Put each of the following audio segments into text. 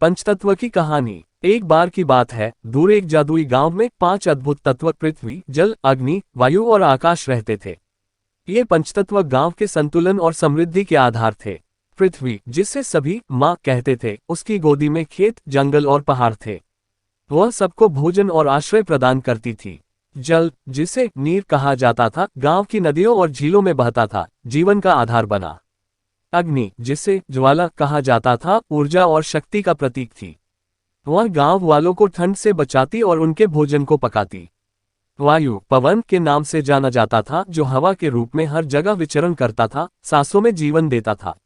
पंचतत्व की कहानी। एक बार की बात है, दूर एक जादुई गांव में 5 अद्भुत तत्व पृथ्वी, जल, अग्नि, वायु और आकाश रहते थे। ये पंचतत्व गांव के संतुलन और समृद्धि के आधार थे। पृथ्वी, जिसे सभी माँ कहते थे, उसकी गोदी में खेत, जंगल और पहाड़ थे। वह सबको भोजन और आश्रय प्रदान करती थी। जल, जिसे नीर कहा जाता था, गांव की नदियों और झीलों में बहता था, जीवन का आधार बना। अग्नि, जिसे ज्वाला कहा जाता था, ऊर्जा और शक्ति का प्रतीक थी। वह गांव वालों को ठंड से बचाती और उनके भोजन को पकाती। वायु, पवन के नाम से जाना जाता था, जो हवा के रूप में हर जगह विचरण करता था, सांसों में जीवन देता था।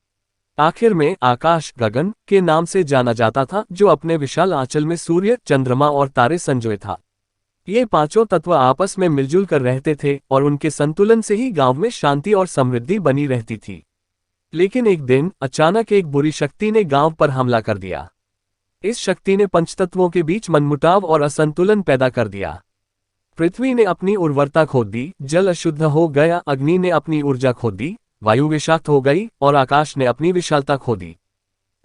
आखिर में आकाश, गगन के नाम से जाना जाता था, जो अपने विशाल आंचल में सूर्य, चंद्रमा और तारे संजोए था। ये पांचों तत्व आपस में मिलजुल कर रहते थे और उनके संतुलन से ही गांव में शांति और समृद्धि बनी रहती थी। लेकिन एक दिन अचानक एक बुरी शक्ति ने गांव पर हमला कर दिया। इस शक्ति ने पंचतत्वों के बीच मनमुटाव और असंतुलन पैदा कर दिया। पृथ्वी ने अपनी उर्वरता खो दी, जल अशुद्ध हो गया, अग्नि ने अपनी ऊर्जा खो दी, वायु विषाक्त हो गई और आकाश ने अपनी विशालता खो दी।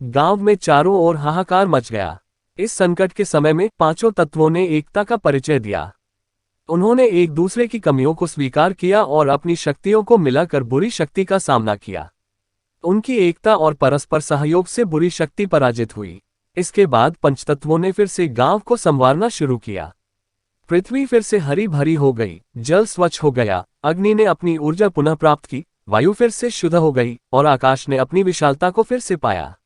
गांव में चारों ओर हाहाकार मच गया। इस संकट के समय में पांचों तत्वों ने एकता का परिचय दिया। उन्होंने एक दूसरे की कमियों को स्वीकार किया और अपनी शक्तियों को मिलाकर बुरी शक्ति का सामना किया। उनकी एकता और परस्पर सहयोग से बुरी शक्ति पराजित हुई। इसके बाद पंचतत्वों ने फिर से गांव को संवारना शुरू किया। पृथ्वी फिर से हरी भरी हो गई, जल स्वच्छ हो गया, अग्नि ने अपनी ऊर्जा पुनः प्राप्त की, वायु फिर से शुद्ध हो गई और आकाश ने अपनी विशालता को फिर से पाया।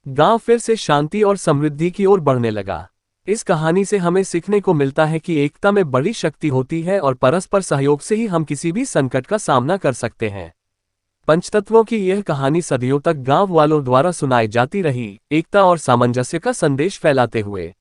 गांव फिर से शांति और समृद्धि की ओर बढ़ने लगा। इस कहानी से हमें सीखने को मिलता है कि एकता में बड़ी शक्ति होती है और परस्पर सहयोग से ही हम किसी भी संकट का सामना कर सकते हैं। पंचतत्वों की यह कहानी सदियों तक गांव वालों द्वारा सुनाई जाती रही, एकता और सामंजस्य का संदेश फैलाते हुए।